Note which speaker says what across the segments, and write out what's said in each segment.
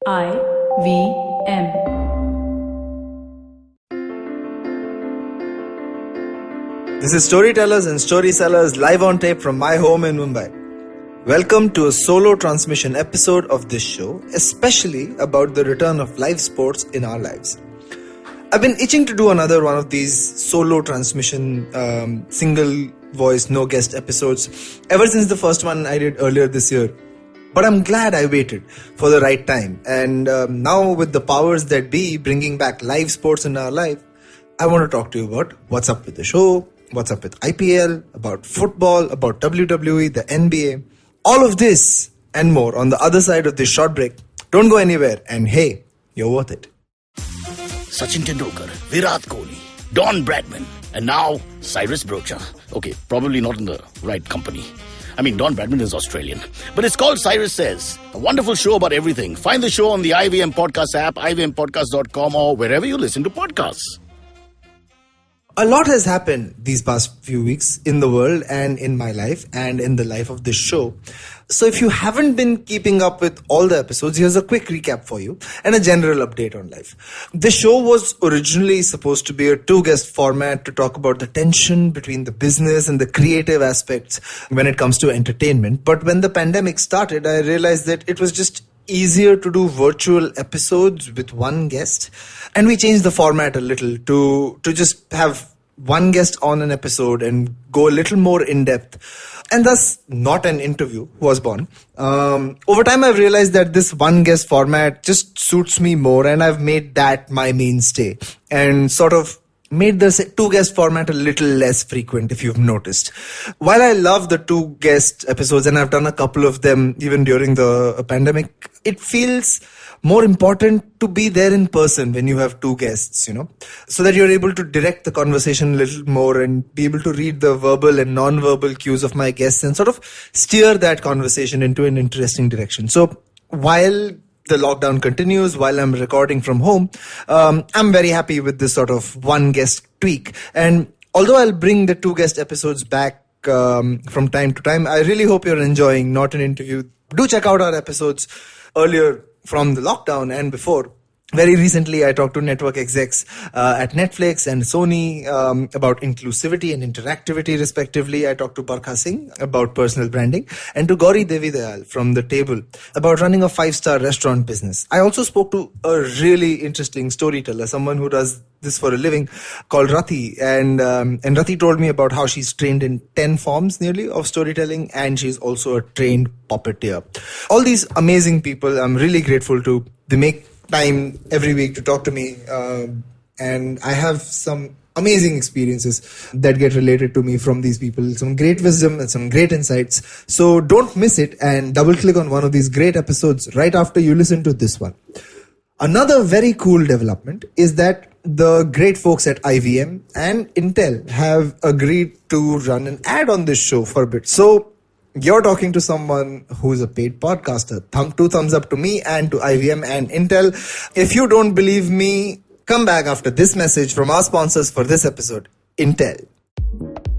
Speaker 1: IVM.
Speaker 2: This is Storytellers and Story Sellers live on tape from my home in Mumbai. Welcome to a solo transmission episode of this show, especially about the return of live sports in our lives. I've been itching to do another one of these solo transmission, single voice, no guest episodes ever since the first one I did earlier this year. But I'm glad I waited for the right time. And now with the powers that be bringing back live sports in our life, I want to talk to you about what's up with the show, what's up with IPL, about football, about WWE, the NBA. All of this and more on the other side of this short break. Don't go anywhere. And hey, you're worth it.
Speaker 3: Sachin Tendulkar, Virat Kohli, Don Bradman, and now Cyrus Brocha. Okay, probably not in the right company. I mean, Don Bradman is Australian. But it's called Cyrus Says, a wonderful show about everything. Find the show on the IVM Podcast app, ivmpodcast.com, or wherever you listen to podcasts.
Speaker 2: A lot has happened these past few weeks in the world and in my life and in the life of this show. So if you haven't been keeping up with all the episodes, here's a quick recap for you and a general update on life. The show was originally supposed to be a two-guest format to talk about the tension between the business and the creative aspects when it comes to entertainment. But when the pandemic started, I realized that it was just easier to do virtual episodes with one guest, and we changed the format a little to just have one guest on an episode and go a little more in depth, and thus not an interview was born. Over time I've realized that this one guest format just suits me more, and I've made that my mainstay and sort of made the two guest format a little less frequent, if you've noticed. While I love the two guest episodes, and I've done a couple of them even during the pandemic, it feels more important to be there in person when you have two guests, so that you're able to direct the conversation a little more and be able to read the verbal and non-verbal cues of my guests and sort of steer that conversation into an interesting direction. So while the lockdown continues, while I'm recording from home, I'm very happy with this sort of one guest tweak. And although I'll bring the two guest episodes back from time to time, I really hope you're enjoying Not an Interview. Do check out our episodes earlier from the lockdown and before. Very recently, I talked to network execs at Netflix and Sony about inclusivity and interactivity, respectively. I talked to Barkha Singh about personal branding, and to Gauri Devidayal from The Table about running a 5-star restaurant business. I also spoke to a really interesting storyteller, someone who does this for a living, called Rati. And Rati told me about how she's trained in 10 forms nearly of storytelling, and she's also a trained puppeteer. All these amazing people, I'm really grateful to. They make time every week to talk to me, and I have some amazing experiences that get related to me from these people, some great wisdom and some great insights. So don't miss it, and double click on one of these great episodes right after you listen to this one. Another very cool development is that the great folks at IVM and Intel have agreed to run an ad on this show for a bit. So you're talking to someone who's a paid podcaster. Two thumbs up to me and to IVM and Intel. If you don't believe me, come back after this message from our sponsors for this episode, Intel.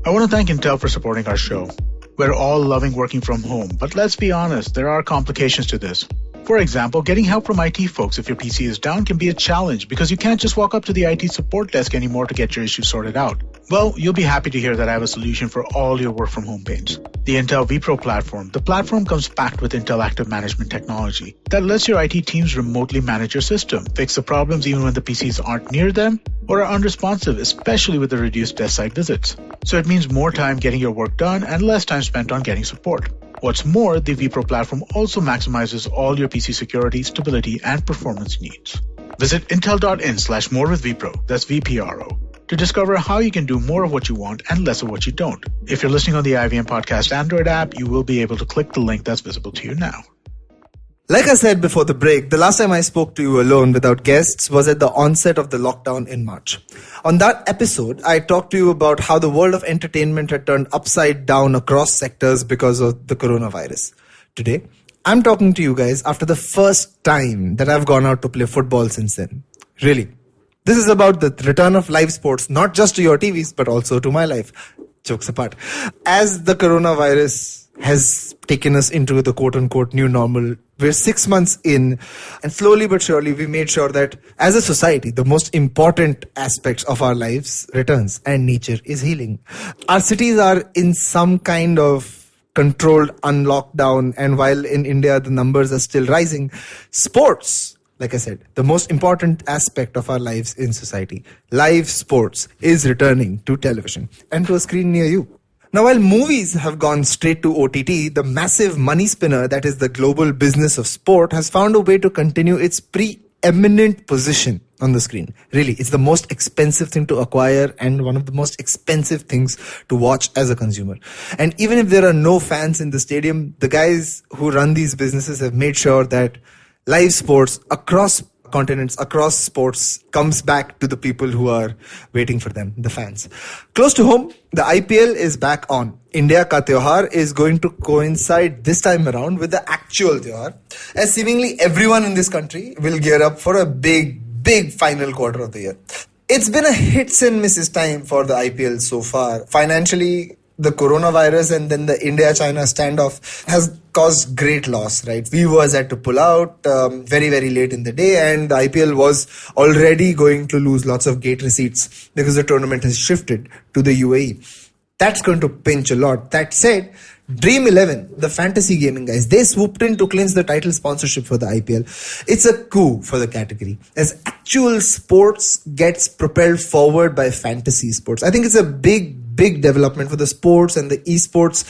Speaker 4: I want to thank Intel for supporting our show. We're all loving working from home, but let's be honest, there are complications to this. For example, getting help from IT folks if your PC is down can be a challenge because you can't just walk up to the IT support desk anymore to get your issue sorted out. Well, you'll be happy to hear that I have a solution for all your work from home pains. The Intel vPro platform. The platform comes packed with Intel Active Management technology that lets your IT teams remotely manage your system, fix the problems even when the PCs aren't near them or are unresponsive, especially with the reduced desk site visits. So it means more time getting your work done and less time spent on getting support. What's more, the vPro platform also maximizes all your PC security, stability, and performance needs. Visit intel.in/morewithvpro, that's VPRO, to discover how you can do more of what you want and less of what you don't. If you're listening on the IVM Podcast Android app, you will be able to click the link that's visible to you now.
Speaker 2: Like I said before the break, the last time I spoke to you alone without guests was at the onset of the lockdown in March. On that episode, I talked to you about how the world of entertainment had turned upside down across sectors because of the coronavirus. Today, I'm talking to you guys after the first time that I've gone out to play football since then. Really. This is about the return of live sports, not just to your TVs, but also to my life. Jokes apart. As the coronavirus has taken us into the quote-unquote new normal. We're 6 months in, and slowly but surely we made sure that as a society, the most important aspects of our lives returns, and nature is healing. Our cities are in some kind of controlled unlockdown, and while in India the numbers are still rising, sports, like I said, the most important aspect of our lives in society, live sports, is returning to television and to a screen near you. Now, while movies have gone straight to OTT, the massive money spinner that is the global business of sport has found a way to continue its preeminent position on the screen. Really, it's the most expensive thing to acquire and one of the most expensive things to watch as a consumer. And even if there are no fans in the stadium, the guys who run these businesses have made sure that live sports across continents, across sports, comes back to the people who are waiting for them, the fans. Close to home, the IPL is back on. India Ka Tyohar is going to coincide this time around with the actual Tyohar, as seemingly everyone in this country will gear up for a big final quarter of the year. It's been a hits and misses time for the IPL so far. Financially, the coronavirus and then the India-China standoff has caused great loss, right? Viewers had to pull out very late in the day, and the IPL was already going to lose lots of gate receipts because the tournament has shifted to the UAE. That's going to pinch a lot. That said, Dream 11, the fantasy gaming guys, they swooped in to clinch the title sponsorship for the IPL. It's a coup for the category, as actual sports gets propelled forward by fantasy sports. I think it's a big development for the sports and the esports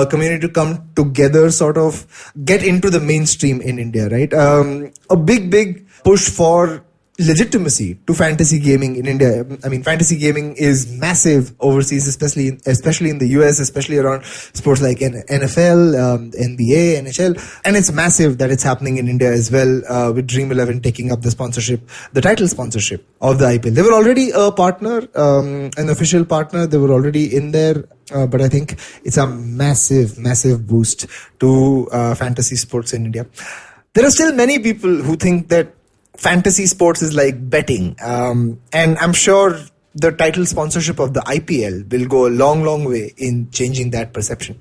Speaker 2: community to come together, sort of get into the mainstream in India, right? A big push for legitimacy to fantasy gaming in India. I mean, fantasy gaming is massive overseas, especially in the US, especially around sports like NFL, NBA, NHL, and it's massive that it's happening in India as well, with Dream 11 taking up the sponsorship, the title sponsorship of the IPL. They were already a partner, an official partner. They were already in there. But I think it's a massive boost to fantasy sports in India. There are still many people who think that fantasy sports is like betting. And I'm sure the title sponsorship of the IPL will go a long way in changing that perception.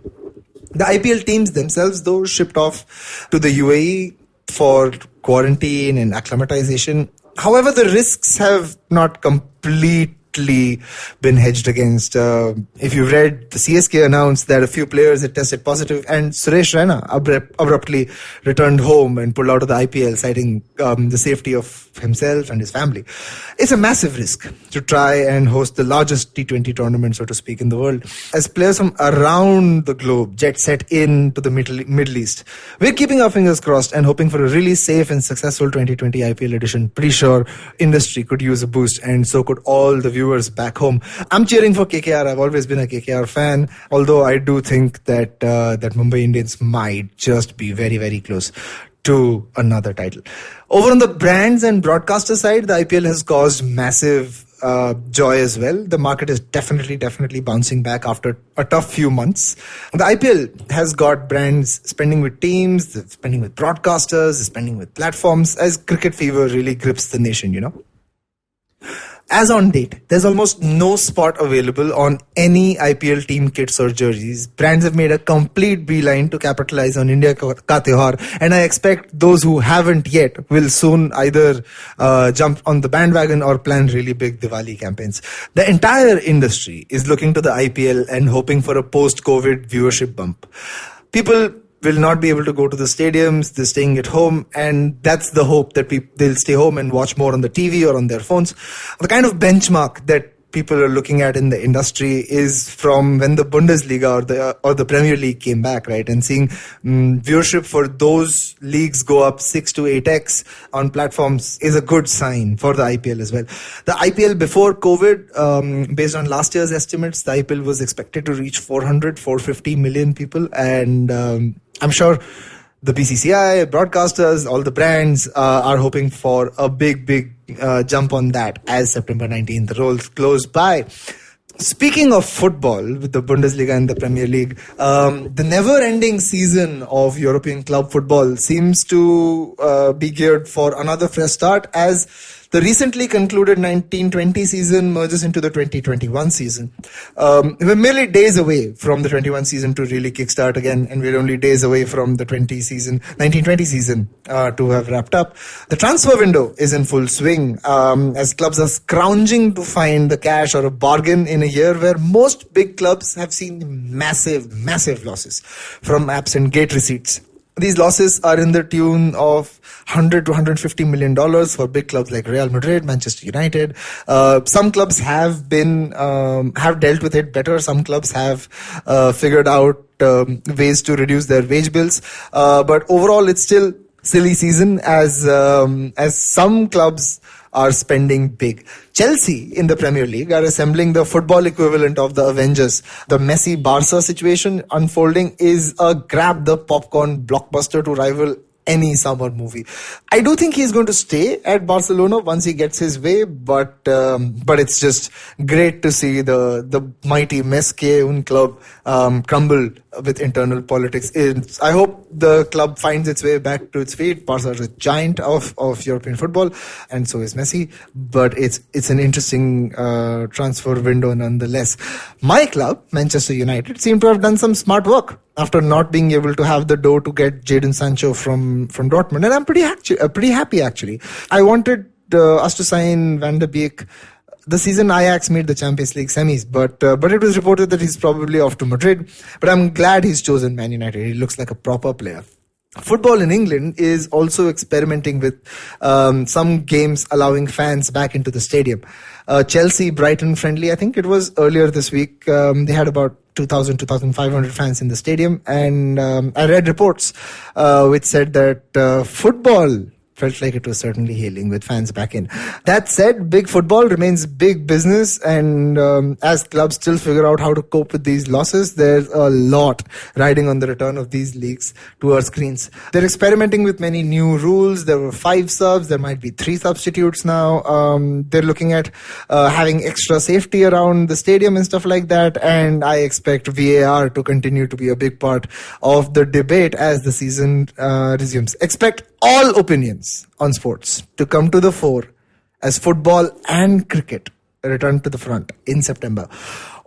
Speaker 2: The IPL teams themselves, though, shipped off to the UAE for quarantine and acclimatization. However, the risks have not completely been hedged against. If you read, the CSK announced that a few players had tested positive, and Suresh Raina abruptly returned home and pulled out of the IPL, citing the safety of himself and his family. It's a massive risk to try and host the largest T20 tournament, so to speak, in the world. As players from around the globe jet set into the Middle East, we're keeping our fingers crossed and hoping for a really safe and successful 2020 IPL edition. Pretty sure industry could use a boost, and so could all the viewers back home. I'm cheering for KKR. I've always been a KKR fan, although I do think that that Mumbai Indians might just be very close to another title. Over on the brands and broadcaster side, the IPL has caused massive joy as well. The market is definitely bouncing back after a tough few months. The IPL has got brands spending with teams, spending with broadcasters, spending with platforms, as cricket fever really grips the nation, you know. As on date, there's almost no spot available on any IPL team kits or jerseys. Brands have made a complete beeline to capitalize on India Ka Tyohar, and I expect those who haven't yet will soon either jump on the bandwagon or plan really big Diwali campaigns. The entire industry is looking to the IPL and hoping for a post-COVID viewership bump. People will not be able to go to the stadiums, they're staying at home, and that's the hope that they'll stay home and watch more on the TV or on their phones. The kind of benchmark that people are looking at in the industry is from when the Bundesliga or the Premier League came back, right? And seeing viewership for those leagues go up 6 to 8x on platforms is a good sign for the IPL as well. The IPL before COVID, based on last year's estimates, the IPL was expected to reach 450 million people, and I'm sure the BCCI, broadcasters, all the brands are hoping for a big jump on that as September 19th rolls close by. Speaking of football, with the Bundesliga and the Premier League, the never-ending season of European club football seems to be geared for another fresh start, as The recently concluded 1920 season merges into the 2021 season. We're merely days away from the 21 season to really kickstart again, and we're only days away from the 1920 season to have wrapped up. The transfer window is in full swing as clubs are scrounging to find the cash or a bargain in a year where most big clubs have seen massive losses from absent gate receipts. These losses are in the tune of $100 to $150 million for big clubs like Real Madrid, Manchester United. Some clubs have dealt with it better. Some clubs have figured out ways to reduce their wage bills. But overall, it's still silly season as some clubs are spending big. Chelsea in the Premier League are assembling the football equivalent of the Avengers. The Messi-Barca situation unfolding is a grab the popcorn blockbuster to rival any summer movie. I do think he's going to stay at Barcelona once he gets his way, but it's just great to see the mighty Mes que un club crumble with internal politics. I hope the club finds its way back to its feet. Barca is a giant of European football, and so is Messi. But it's an interesting transfer window nonetheless. My club, Manchester United, seem to have done some smart work after not being able to have the dough to get Jadon Sancho from Dortmund, and I'm pretty happy actually. I wanted us to sign Van de Beek the season Ajax made the Champions League semis, but it was reported that he's probably off to Madrid. But I'm glad he's chosen Man United. He looks like a proper player. Football in England is also experimenting with some games allowing fans back into the stadium. Chelsea-Brighton friendly, I think it was earlier this week. They had about 2,500 fans in the stadium. And I read reports which said that football felt like it was certainly healing with fans back in. That said, big football remains big business, and as clubs still figure out how to cope with these losses, there's a lot riding on the return of these leagues to our screens. They're experimenting with many new rules. There were 5 subs, there might be 3 substitutes now. They're looking at having extra safety around the stadium and stuff like that, and I expect VAR to continue to be a big part of the debate as the season resumes. Expect all opinions on sports to come to the fore as football and cricket return to the front in September.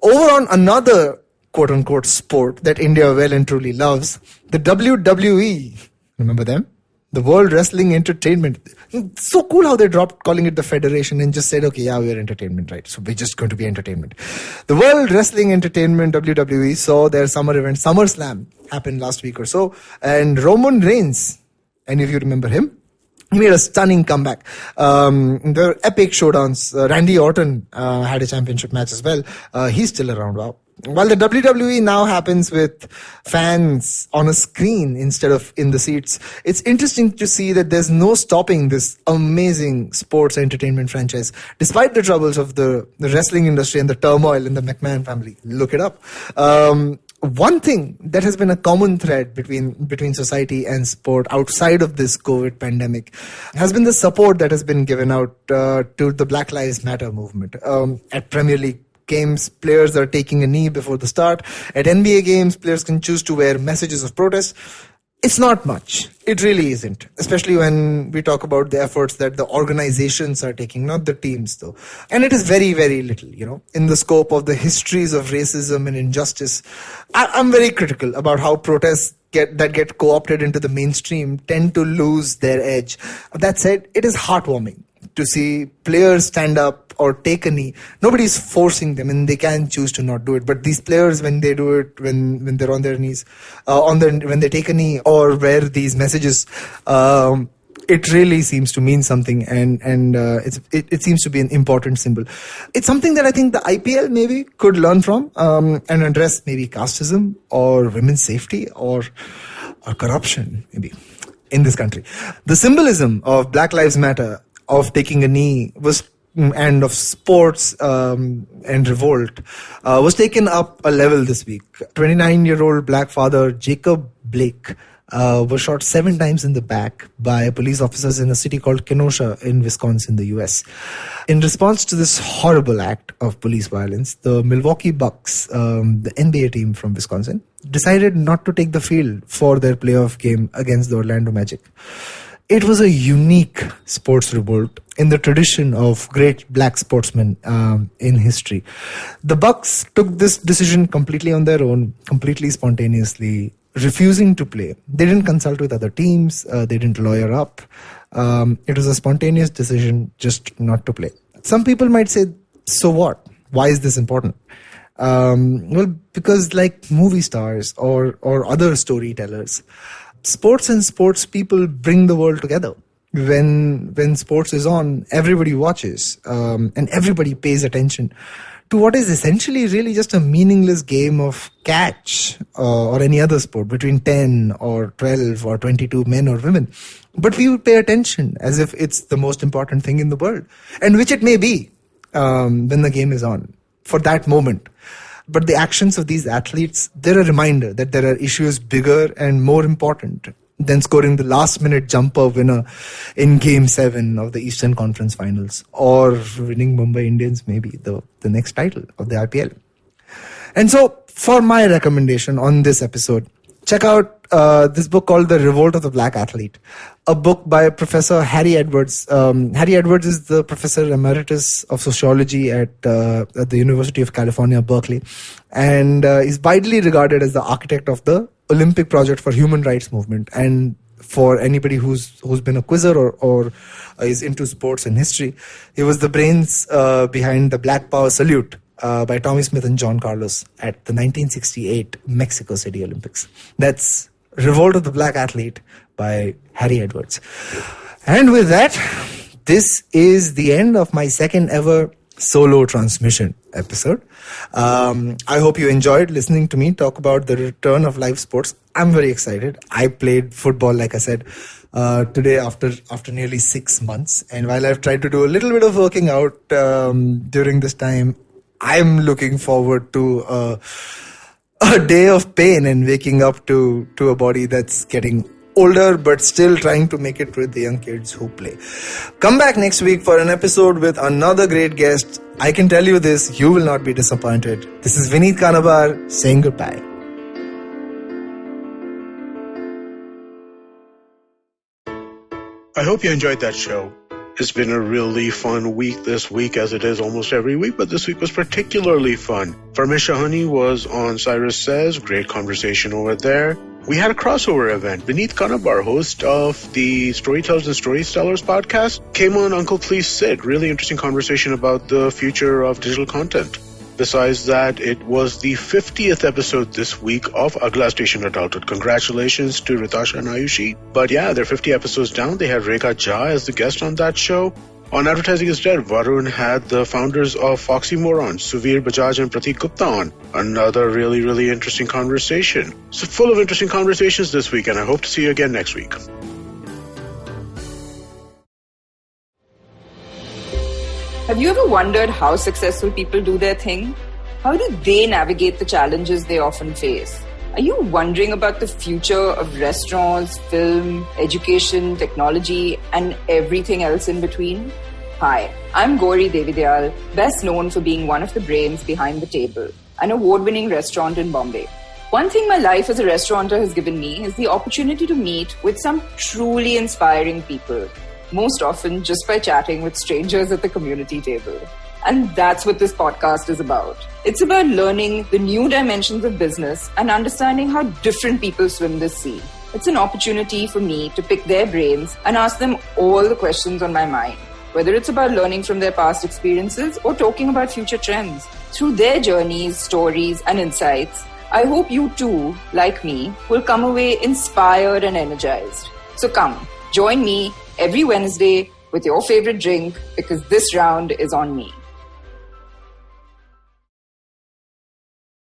Speaker 2: Over on another quote-unquote sport that India well and truly loves, the WWE. Remember them? The World Wrestling Entertainment. It's so cool how they dropped calling it the Federation and just said, okay, yeah, we're entertainment, right? So we're just going to be entertainment. The World Wrestling Entertainment, WWE, saw their summer event, SummerSlam, happen last week or so. And Roman Reigns, any of you remember him? He made a stunning comeback. There were epic showdowns. Randy Orton had a championship match as well. He's still around. Wow. While the WWE now happens with fans on a screen instead of in the seats, it's interesting to see that there's no stopping this amazing sports entertainment franchise, despite the troubles of the wrestling industry and the turmoil in the McMahon family. Look it up. One thing that has been a common thread between society and sport outside of this COVID pandemic has been the support that has been given out to the Black Lives Matter movement. At Premier League games, players are taking a knee before the start. At NBA games, players can choose to wear messages of protest. It's not much. It really isn't. Especially when we talk about the efforts that the organizations are taking, not the teams though. And it is very, very little, in the scope of the histories of racism and injustice. I'm very critical about how protests get co-opted into the mainstream tend to lose their edge. That said, it is heartwarming to see players stand up or take a knee. Nobody's forcing them, and they can choose to not do it. But these players, when they do it, when they're on their knees, when they take a knee or wear these messages, it really seems to mean something, and it seems to be an important symbol. It's something that I think the IPL maybe could learn from and address maybe casteism or women's safety or corruption maybe in this country. The symbolism of Black Lives Matter, of taking a knee, and of sports and revolt was taken up a level this week. 29-year-old black father Jacob Blake was shot 7 times in the back by police officers in a city called Kenosha in Wisconsin, the US. In response to this horrible act of police violence, the Milwaukee Bucks, the NBA team from Wisconsin, decided not to take the field for their playoff game against the Orlando Magic. It was a unique sports revolt, in the tradition of great black sportsmen in history. The Bucks took this decision completely on their own, completely spontaneously, refusing to play. They didn't consult with other teams. They didn't lawyer up. It was a spontaneous decision just not to play. Some people might say, so what? Why is this important? Well, because like movie stars or other storytellers, sports and sports people bring the world together. When sports is on, everybody watches, and everybody pays attention to what is essentially really just a meaningless game of catch or any other sport between 10 or 12 or 22 men or women. But we would pay attention as if it's the most important thing in the world, and which it may be when the game is on for that moment. But the actions of these athletes, they're a reminder that there are issues bigger and more important than scoring the last-minute jumper winner in Game 7 of the Eastern Conference Finals, or winning Mumbai Indians maybe the next title of the IPL. And so, for my recommendation on this episode, check out this book called The Revolt of the Black Athlete, a book by Professor Harry Edwards. Harry Edwards is the Professor Emeritus of Sociology at the University of California, Berkeley, and is widely regarded as the architect of the Olympic project for human rights movement. And for anybody who's been a quizzer or is into sports and history, he was the brains behind the Black Power Salute by Tommy Smith and John Carlos at the 1968 Mexico City Olympics. That's Revolt of the Black Athlete by Harry Edwards. And with that, this is the end of my second ever solo transmission episode. I hope you enjoyed listening to me talk about the return of live sports. I'm very excited. I played football, like I said, today after nearly 6 months. And while I've tried to do a little bit of working out during this time, I'm looking forward to a day of pain and waking up to a body that's getting older but still trying to make it with the young kids who play. Come back next week for an episode with another great guest. I can tell you this, you will not be disappointed. This is Vineet Kanabar saying goodbye.
Speaker 4: I hope you enjoyed that show. It's been a really fun week this week, as it is almost every week, but this week was particularly fun. Farmisha Honey was on Cyrus Says, great conversation over there. We had a crossover event. Vineet Kanabar, host of the Storytellers and Storytellers podcast, came on Uncle Please Sit. Really interesting conversation about the future of digital content. Besides that, it was the 50th episode this week of Agla Station Adulthood. Congratulations to Ritasha and Ayushi. But yeah, they're 50 episodes down. They had Rekha Jha as the guest on that show. On Advertising is Dead, Varun had the founders of Foxy Moron, Suvir Bajaj and Pratik Gupta on. Another really, really interesting conversation. So full of interesting conversations this week, and I hope to see you again next week.
Speaker 1: Have you ever wondered how successful people do their thing? How do they navigate the challenges they often face? Are you wondering about the future of restaurants, film, education, technology, and everything else in between? Hi, I'm Gauri Devidyal, best known for being one of the brains behind The Table, an award-winning restaurant in Bombay. One thing my life as a restaurateur has given me is the opportunity to meet with some truly inspiring people, most often just by chatting with strangers at the community table. And that's what this podcast is about. It's about learning the new dimensions of business and understanding how different people swim this sea. It's an opportunity for me to pick their brains and ask them all the questions on my mind, whether it's about learning from their past experiences or talking about future trends. Through their journeys, stories, and insights, I hope you too, like me, will come away inspired and energized. So come, join me every Wednesday with your favorite drink, because this round is on me.